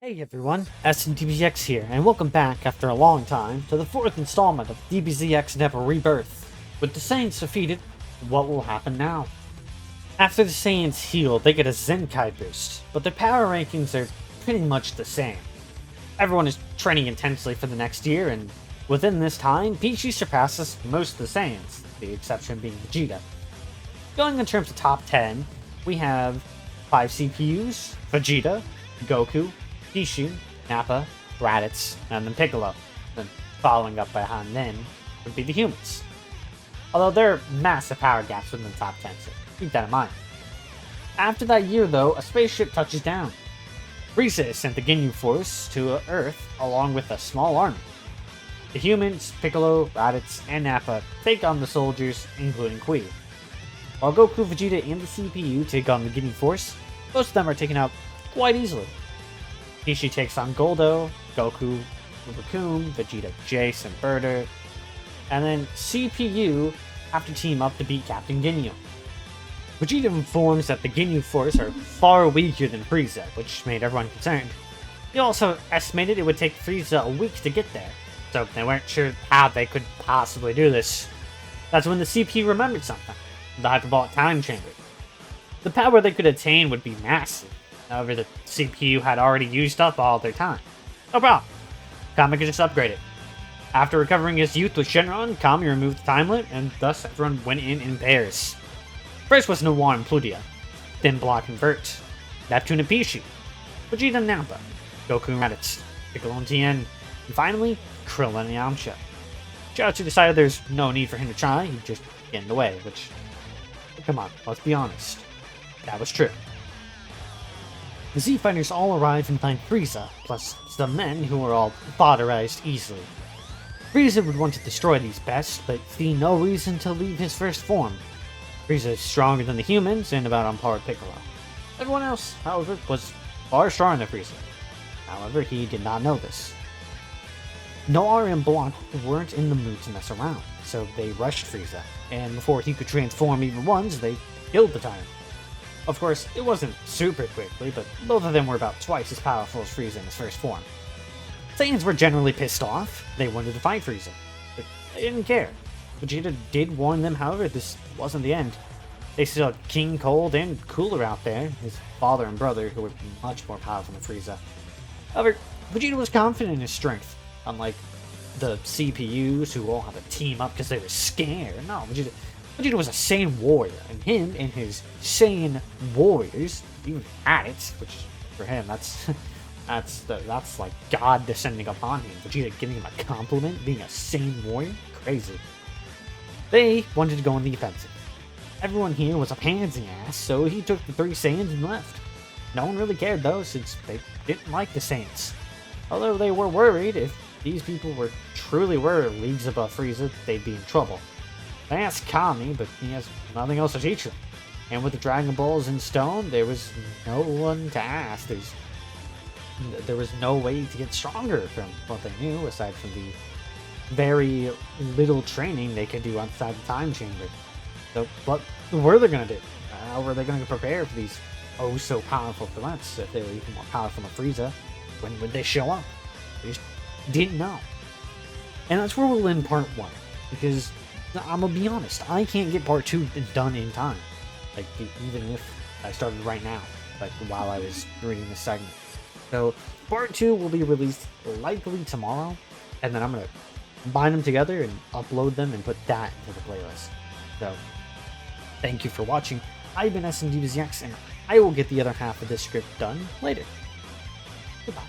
Hey everyone, SMDBZX here, and welcome back after a long time to the fourth installment of DBZxNEP Rebirth. With the Saiyans defeated, what will happen now? After the Saiyans heal, they get a Zenkai boost, but their power rankings are pretty much the same. Everyone is training intensely for the next year, and within this time, Pichi surpasses most of the Saiyans, the exception being Vegeta. Going in terms of top 10, we have 5 CPUs, Vegeta, Goku, Pichu, Nappa, Raditz, and then Piccolo. Then following up behind them would be the humans. Although there are massive power gaps within the top 10, so keep that in mind. After that year though, a spaceship touches down. Frieza sent the Ginyu Force to Earth along with a small army. The humans, Piccolo, Raditz, and Nappa take on the soldiers, including Kui. While Goku, Vegeta, and the CPU take on the Ginyu Force, most of them are taken out quite easily. Pichi takes on Goldo, Goku, Raccoon, Vegeta, Jace, and Birder, and then CPU have to team up to beat Captain Ginyu. Vegeta informs that the Ginyu Force are far weaker than Frieza, which made everyone concerned. He also estimated it would take Frieza a week to get there, so they weren't sure how they could possibly do this. That's when the CPU remembered something, the Hyperbolic Time Chamber. The power they could attain would be massive. However, the CPU had already used up all their time. No problem. Kami could just upgrade it. After recovering his youth with Shenron, Kami removed the time limit, and thus everyone went in pairs. First was Noir and Plutia, then Block and Vert, Neptune and Pichu, Vegeta and Nappa, Goku and Raditz, Piccolo and Tien, and finally, Krillin and Yamcha. Chiaotzu decided there's no need for him to try, he'd just get in the way, which, come on, let's be honest, that was true. The Z-Fighters all arrive and find Frieza, plus some men who were all fodderized easily. Frieza would want to destroy these pests, but see no reason to leave his first form. Frieza is stronger than the humans and about on par with Piccolo. Everyone else, however, was far stronger than Frieza. However, he did not know this. Noir and Blanc weren't in the mood to mess around, so they rushed Frieza, and before he could transform even once, they killed the tyrant. Of course, it wasn't super quickly, but both of them were about twice as powerful as Frieza in his first form. Saiyans were generally pissed off. They wanted to fight Frieza, but they didn't care. Vegeta did warn them, however, this wasn't the end. They still had King Cold and Cooler out there, his father and brother, who were much more powerful than Frieza. However, Vegeta was confident in his strength, unlike the CPUs who all had to team up because they were scared. No, Vegeta was a Saiyan warrior, and him and his Saiyan warriors even had it, which for him, that's like God descending upon him. Vegeta giving him a compliment, being a Saiyan warrior, crazy. They wanted to go on the offensive. Everyone here was a pansy ass, so he took the 3 Saiyans and left. No one really cared though, since they didn't like the Saiyans. Although they were worried if these people truly were leagues above Frieza, they'd be in trouble. They asked Kami, but he has nothing else to teach them. And with the Dragon Balls in stone, there was no one to ask. There was no way to get stronger from what they knew, aside from the very little training they could do outside the time chamber. So what were they going to do? How were they going to prepare for these oh-so-powerful threats? If they were even more powerful than Frieza, when would they show up? They just didn't know. And that's where we'll end part 1, because I'm gonna be honest, I can't get part 2 done in time. Like, even if I started right now, like, while I was reading this segment. So, part 2 will be released likely tomorrow, and then I'm gonna combine them together and upload them and put that into the playlist. So, thank you for watching. I've been SMDBZX, and I will get the other half of this script done later. Goodbye.